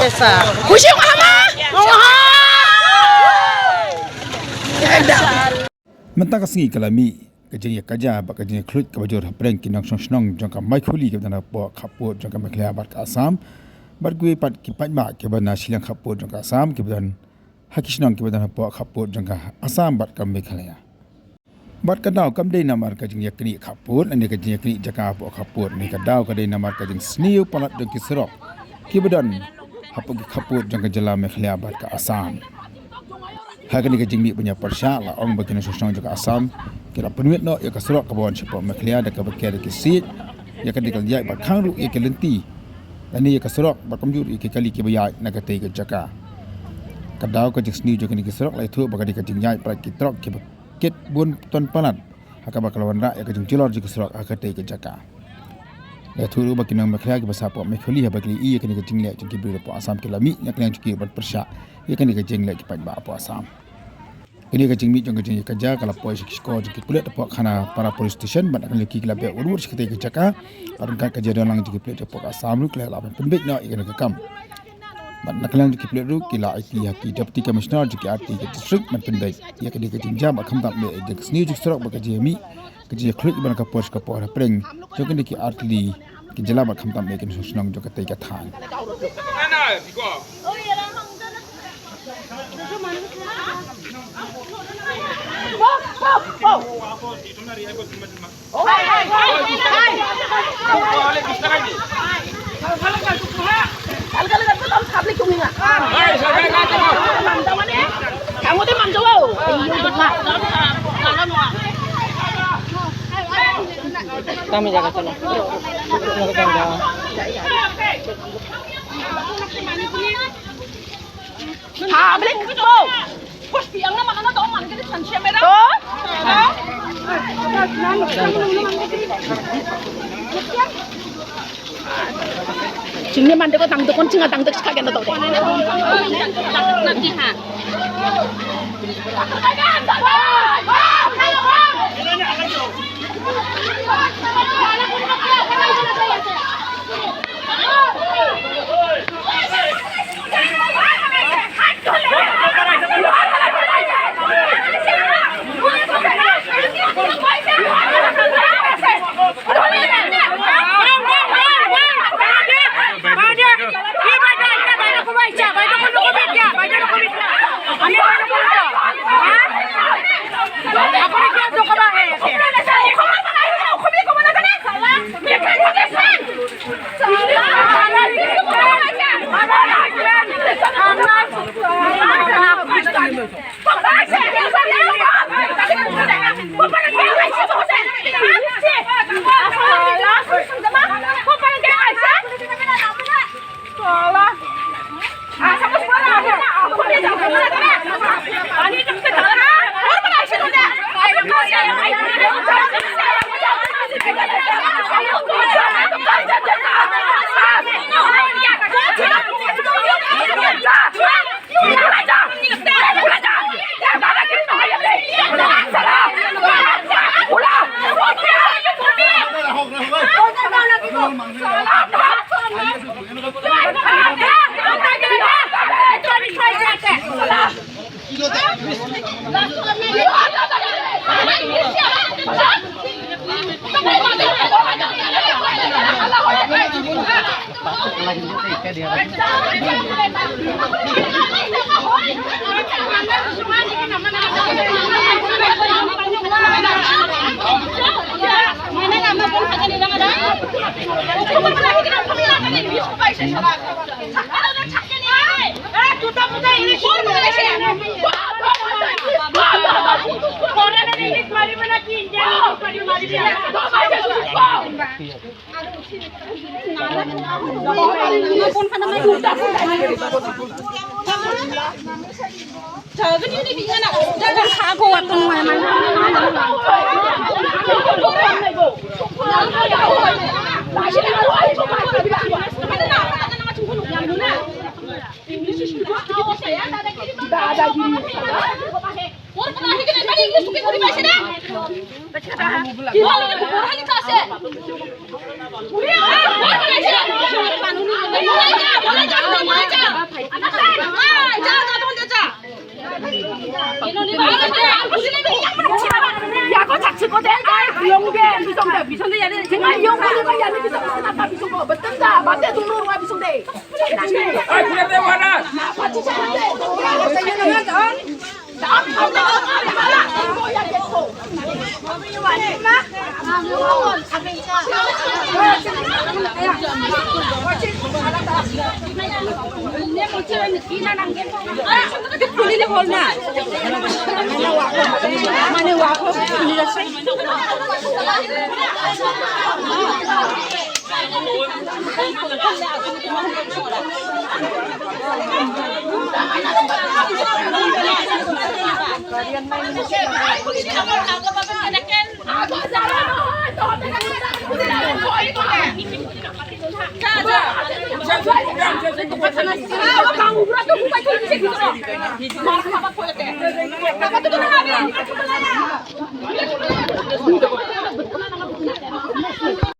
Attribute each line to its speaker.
Speaker 1: desa.
Speaker 2: Kusyuk ama.
Speaker 3: Mentang kasengi kalami kejeng kaja bak kejeng klut kabajur prank kinang snong jangka mai khuli ke dana po khaput jangka maklia bat ka Assam bat gue pat ki patma ke bana silang khaput jangka Assam ke badan hakisnong ke badan po khaput jangka Assam bat kam Meghalaya bat kadau kam dei namar kejeng yakni khaput ane kejeng yakni jaka po khaput ni kadau ka dei namar kejeng sniu palat jangki serok ke badan hapu khaput jangka jala Meghalaya bat ka Assam Hakan ni kejing ni punya persya lah orang bagian sosial juga Assam kira penuit no ya keserok kawan siapa Meghalaya dan kebagian kesit ya kan dikerja bat khang ru ya kelenti dan ni ya keserok bat kamjur ya kali ke bayar nak kata ke jaka kadau ke seni juga ni keserok lah itu bagai kejing nyai para kitrok ke ket bun ton palat haka bakalawan rak ya kejing cilor juga keserok haka kata ke jaka ya tu bagian Meghalaya ke bahasa apa Meghalaya bagi iya kan kejing lek jengki beri apa Assam ke lami nak yang jengki bat persya ia kan kejeng lek kipat ba apa Assam ini kejeng mi jong kejeng kerja kalau polis skor jengki kulit apa kana para police station ban akan leki kelabia urur sekitar kerjaka arengkan kerja dalang jengki kulit apa Assam lu kelak lapan pembek nak ikan kekam ban nak lang jengki kulit ru kila IT haki deputy commissioner jengki RT ke district ban pembek ia kan kejeng jam akan tak me jengki seni jengki serok bekerja mi kerja kulit ban ka polis ka por pring jong kan ki RT di ki jela ba kham tam me kan susnang jong ka tai ka thang
Speaker 1: Kami jaga sana. Nak jaga.
Speaker 2: Ha, balik gitu. Bos tiang na makana to man ke sanche mera. To? Jingni mande ko tang to kon cinga tang to ka gen to. Nanti ha. Jangan ini di sana, jangan kago atau mana. English Orang pernah hidup dari Inggris suka beri bahasa dah. Gimana ni bukan hanya kasih. Boleh 야, 그거 작치 거대. 비용게 비성대 비성대 야는 정말 이용하는 야는 비성대 나빠 비성거 맞던다. 맞대 동로로 가 비성대.
Speaker 1: Ai, punya tewana.
Speaker 2: 같이 사는데. Kamu